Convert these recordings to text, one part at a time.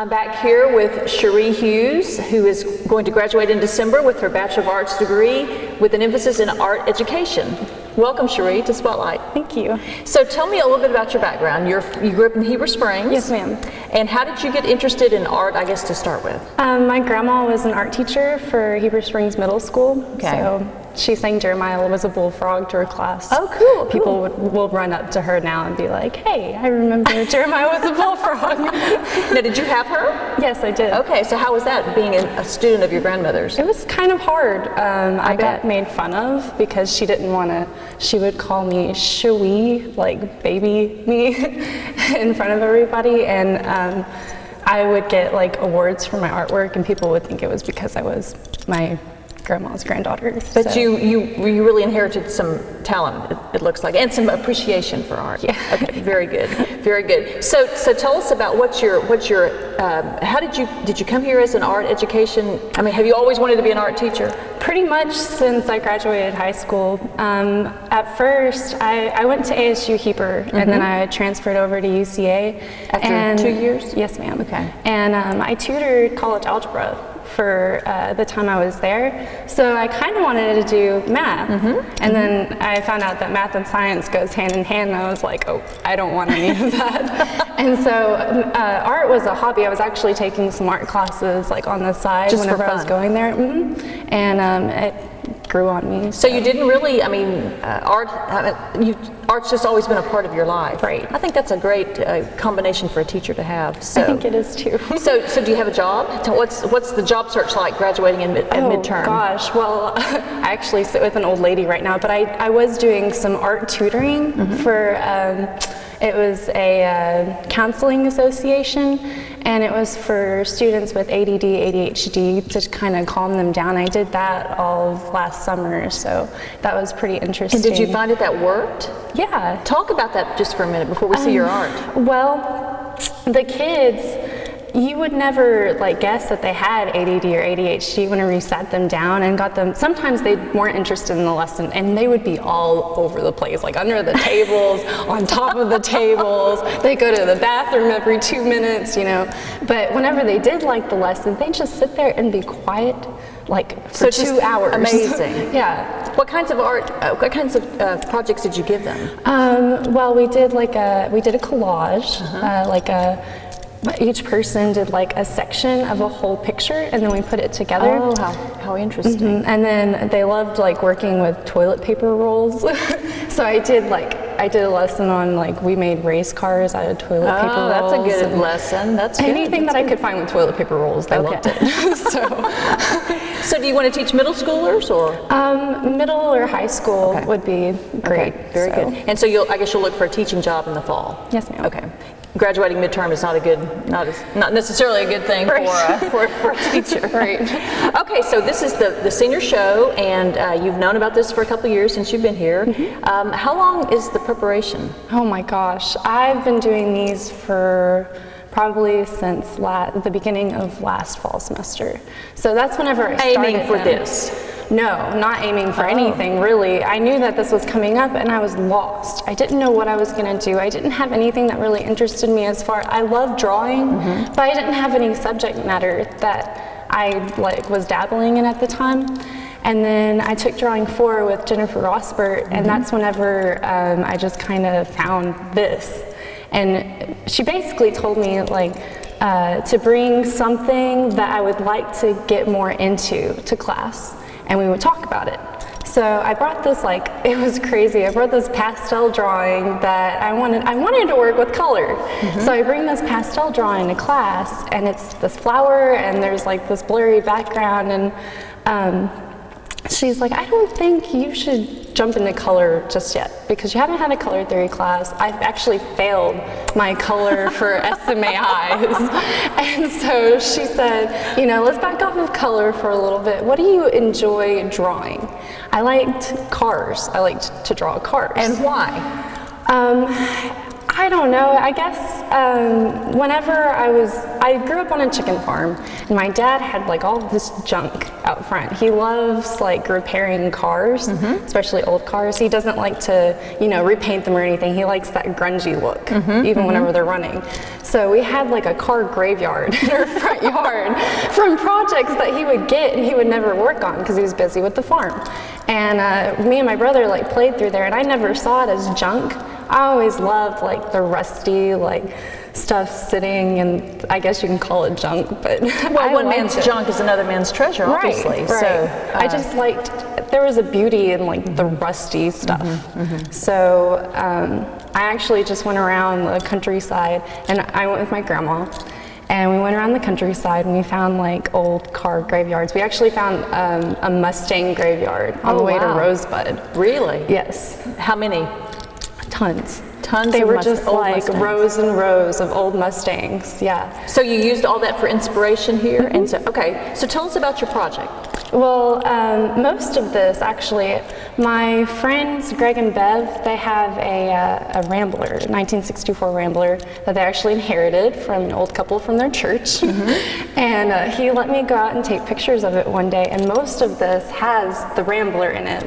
I'm back here with Cherie Hughes, who is going to graduate in December with her Bachelor of Arts degree with an emphasis in art education. Welcome, Cherie, to Spotlight. Thank you. So tell me a little bit about your background. You grew up in Heber Springs. Yes, ma'am. And how did you get interested in art, I guess, to start with? My grandma was an art teacher for Heber Springs Middle School. Okay. So she sang Jeremiah was a bullfrog to her class. Oh, cool. People will run up to her now and be like, hey, I remember Jeremiah was a bullfrog. Now, did you have her? Yes, I did. Okay, so how was that, being a student of your grandmother's? It was kind of hard. I bet. got made fun of because she didn't want to, she would call me Cherie, like baby me, in front of everybody. And I would get like awards for my artwork and people would think it was because I was my grandma's granddaughter. But you really inherited some talent, it looks like, and some appreciation for art. Yeah. Okay, very good, very good. So tell us about how did you come here as an art education? I mean, have you always wanted to be an art teacher? Pretty much since I graduated high school. At first, I went to ASU Heber, and then I transferred over to UCA. After 2 years? Yes, ma'am. Okay. And I tutored college algebra for the time I was there. So I kind of wanted to do math. And then I found out that math and science goes hand in hand, and I was like, oh, I don't want any of that. And so art was a hobby. I was actually taking some art classes like on the side Just whenever for I was fun. going there. And it grew on me. So you didn't really, I mean, art's just always been a part of your life. Right. I think that's a great combination for a teacher to have. So. I think it is too. So do you have a job? What's the job search like graduating at midterm? Oh gosh, well, I actually sit with an old lady right now, but I was doing some art tutoring for, it was a counseling association, and it was for students with ADD, ADHD to kind of calm them down. I did that all of last summer, so that was pretty interesting. And did you find that worked? Yeah. Talk about that just for a minute before we see your art. Well, the kids, you would never like guess that they had ADD or ADHD whenever you sat them down and got them. Sometimes they weren't interested in the lesson and they would be all over the place, like under the tables, on top of the tables. They go to the bathroom every 2 minutes, you know. But whenever they did like the lesson, they just sit there and be quiet, like for 2 hours. Amazing. Yeah. What kinds of art? What kinds of projects did you give them? Well, we did a collage, each person did like a section of a whole picture, and then we put it together. Oh, how interesting. And then they loved like working with toilet paper rolls. So I did a lesson on like we made race cars out of toilet paper rolls. That's a good lesson. That's good. Anything that I could find with toilet paper rolls, they loved it. So do you want to teach middle schoolers or? Middle or high school would be great. Okay, very good. And so I guess you'll look for a teaching job in the fall. Yes, ma'am. Okay. Graduating midterm is not necessarily a good thing for a teacher. Right. Okay, so this is the senior show, and you've known about this for a couple of years since you've been here. How long is the preparation? Oh my gosh, I've been doing these for probably since the beginning of last fall semester. So that's whenever I started Aiming for them. this? No, not aiming for anything really. I knew that this was coming up and I was lost. I didn't know what I was going to do. I didn't have anything that really interested me I love drawing, but I didn't have any subject matter that I was dabbling in at the time. And then I took Drawing 4 with Jennifer Rosbert, and that's whenever I just kind of found this. And she basically told me to bring something that I would like to get more into to class, and we would talk about it. So I brought this, it was crazy. I brought this pastel drawing that I wanted to work with color. So I bring this pastel drawing to class, and it's this flower, and there's this blurry background, and she's like, I don't think you should jump into color just yet because you haven't had a color theory class. I've actually failed my color for SMAIs. And so she said, let's back off of color for a little bit. What do you enjoy drawing? I liked cars. I liked to draw cars. And why? I don't know. I guess whenever I grew up on a chicken farm, and my dad had like all this junk out front. He loves like repairing cars, especially old cars. He doesn't like to, repaint them or anything. He likes that grungy look, even whenever they're running. So we had like a car graveyard in our front yard from projects that he would get and he would never work on because he was busy with the farm. And me and my brother like played through there, and I never saw it as junk. I always loved like the rusty like stuff sitting, and I guess you can call it junk, but well, one man's junk is another man's treasure, obviously. Right. So I just liked, there was a beauty in like the rusty stuff. So I actually just went around the countryside, and I went with my grandma. And we went around the countryside and we found like old car graveyards. We actually found a Mustang graveyard on the way to Rosebud. Really? Yes. How many? Tons. They were just old like Mustangs. rows and rows of old Mustangs. Yeah. So you used all that for inspiration here, and so so tell us about your project. Well, most of this actually, my friends Greg and Bev, they have a Rambler, 1964 Rambler that they actually inherited from an old couple from their church, and he let me go out and take pictures of it one day. And most of this has the Rambler in it.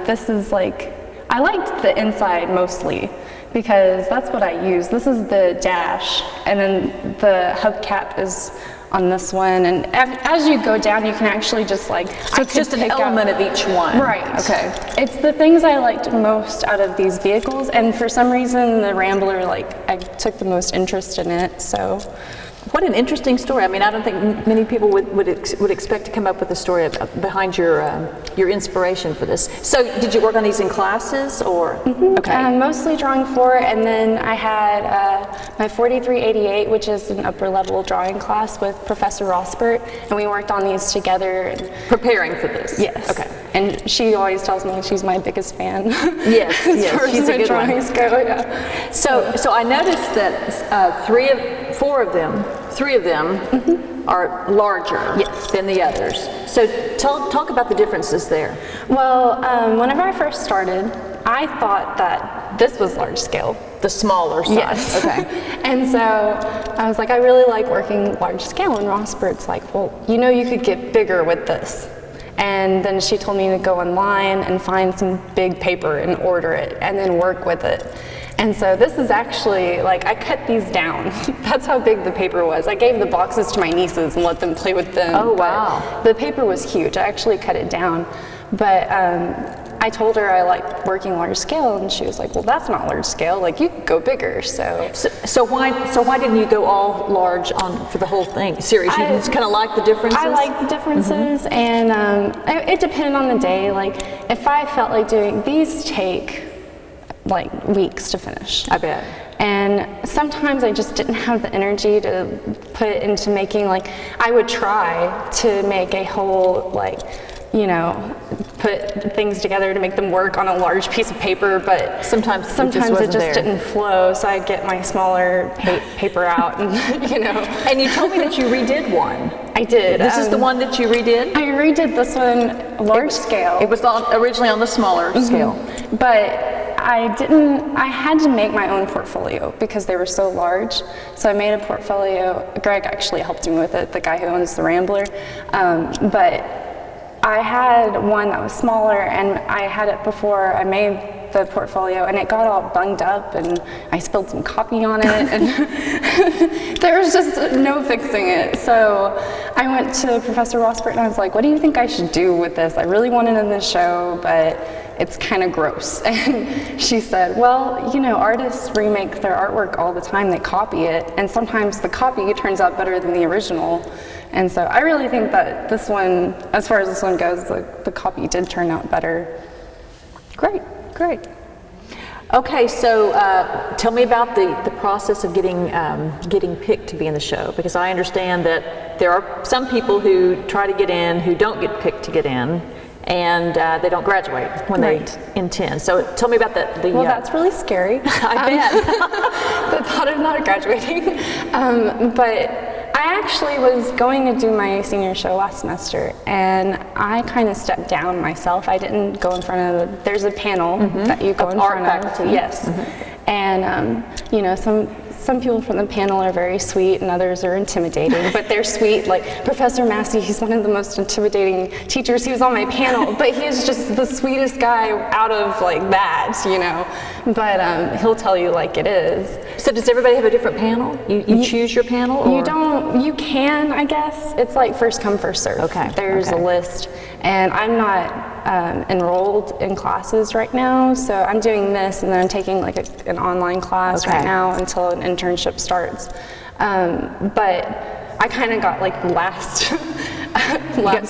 This is like. I liked the inside mostly because that's what I use. This is the dash, and then the hubcap is on this one. And as you go down, you can actually just like. So it's just an element of each one. Right. Okay. It's the things I liked most out of these vehicles, and for some reason, the Rambler, like I took the most interest in it. So. What an interesting story. I mean, I don't think many people would expect to come up with a story behind your inspiration for this. So did you work on these in classes or? Okay. Mostly drawing 4, and then I had my 4388, which is an upper level drawing class with Professor Rosbert, and we worked on these together. Preparing for this? Yes. Okay. And she always tells me she's my biggest fan. Yes, she's a good drawings one. Go, yeah. So I noticed that 3 of them are larger than the others. So talk about the differences there. Well, whenever I first started, I thought that this was large scale. The smaller size. Yes. Okay. And so I was like, I really like working large scale. And Rosbert's like, well, you could get bigger with this. And then she told me to go online and find some big paper and order it and then work with it. And so this is actually, like, I cut these down. That's how big the paper was. I gave the boxes to my nieces and let them play with them. Oh, wow. The paper was huge. I actually cut it down. But I told her I like working large scale, and she was like, well, that's not large scale. Like, you could go bigger, So why didn't you go all large for the whole series? You just kind of like the differences? I like the differences, and it depended on the day. Like, if I felt like doing, these take like weeks to finish. I bet. And sometimes I just didn't have the energy to put into making, like, I would try to make a whole, like, put things together to make them work on a large piece of paper, but sometimes it just didn't flow, so I'd get my smaller paper out and, And you told me that you redid one. I did. This is the one that you redid? I redid this one large scale. It was originally on the smaller scale. But I had to make my own portfolio because they were so large. So I made a portfolio. Greg actually helped me with it, the guy who owns the Rambler. But I had one that was smaller, and I had it before I made the portfolio, and it got all bunged up, and I spilled some coffee on it, and there was just no fixing it. So I went to Professor Rosbert, and I was like, what do you think I should do with this? I really want it in the show, but it's kind of gross. And she said, well, artists remake their artwork all the time. They copy it, and sometimes the copy turns out better than the original. And so I really think that this one, as far as this one goes, the copy did turn out better. Great. Okay, so tell me about the process of getting picked to be in the show, because I understand that there are some people who try to get in who don't get picked to get in, and they don't graduate when they intend. So tell me about that. Well, that's really scary. I bet. The thought of not graduating. But I actually was going to do my senior show last semester, and I kind of stepped down myself. I didn't go in front of there's a panel that you go in front of. Faculty. Yes. And you know, some people from the panel are very sweet and others are intimidating, but they're sweet. Like Professor Massey, he's one of the most intimidating teachers. He was on my panel, but he is just the sweetest guy out of like that, you know. But he'll tell you like it is. So does everybody have a different panel? You choose your panel? Or? You don't, you can, I guess. It's like first come, first serve. Okay. There's a list. And I'm not enrolled in classes right now, so I'm doing this and then I'm taking like an online class right now until an internship starts. But I kind of got like last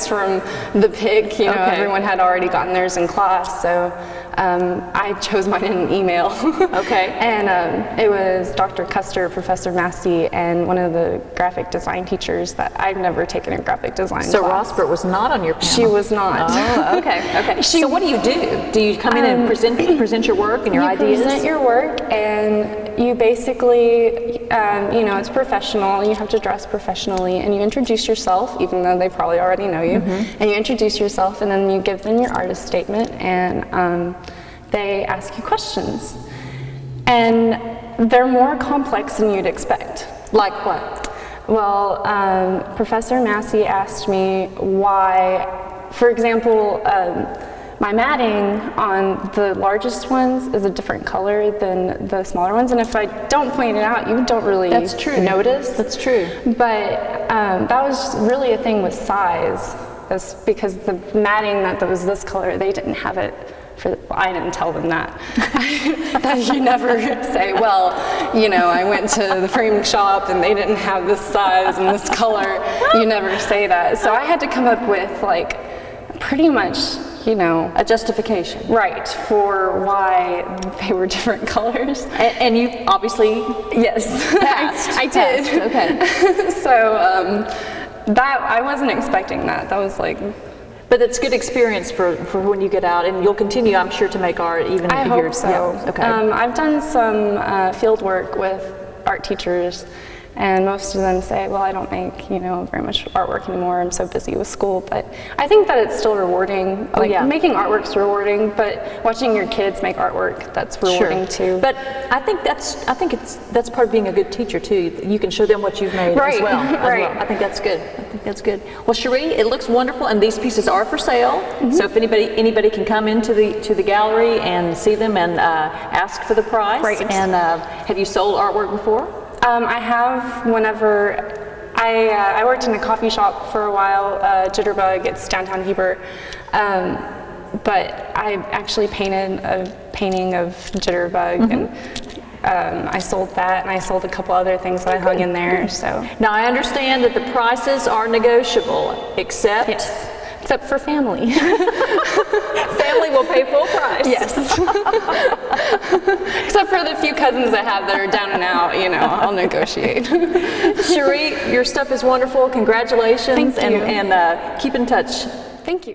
from the pick, you know, everyone had already gotten theirs in class, so I chose mine in an email. And it was Dr. Custer, Professor Massey, and one of the graphic design teachers that I've never taken a graphic design class. So Rosbert was not on your panel? She was not. Oh, okay. So what do you do? Do you come in and present your work and your ideas? You present your work, and you basically, you know, it's professional. You have to dress professionally, and you introduce yourself, even though they probably already know you. And you introduce yourself, and then you give them your artist statement, and they ask you questions. And they're more complex than you'd expect. Like what? Well, Professor Massey asked me why, for example, my matting on the largest ones is a different color than the smaller ones, and if I don't point it out, you don't really notice. That's true. But that was really a thing with size, because the matting that was this color, they didn't have it. I didn't tell them that. You never say, well, you know, I went to the framing shop and they didn't have this size and this color. You never say that. So I had to come up with like pretty much, you know, a justification. Right, for why they were different colors. And you obviously passed. I did. Passed. Okay. So that, I wasn't expecting that. That was like... But it's good experience for when you get out, and you'll continue, I'm sure, to make art even I if hope you're... so. Yeah. Okay. I've done some field work with art teachers, and most of them say, well, I don't make, you know, very much artwork anymore. I'm so busy with school. But I think that it's still rewarding. Making artwork's rewarding, but watching your kids make artwork, that's rewarding too. But I think that's part of being a good teacher too. You can show them what you've made as well. I think that's good. Well, Cherie, it looks wonderful, and these pieces are for sale. So if anybody can come into the gallery and see them and ask for the price. Right. And have you sold artwork before? I have. Whenever I worked in a coffee shop for a while, Jitterbug, it's downtown Heber, but I actually painted a painting of Jitterbug, and I sold that, and I sold a couple other things that I hung in there. So now I understand that the prices are negotiable, except for family. Family will pay full price. Yes. Except for the few cousins I have that are down and out, you know, I'll negotiate. Cherie, your stuff is wonderful. Congratulations. Thank you. And keep in touch. Thank you.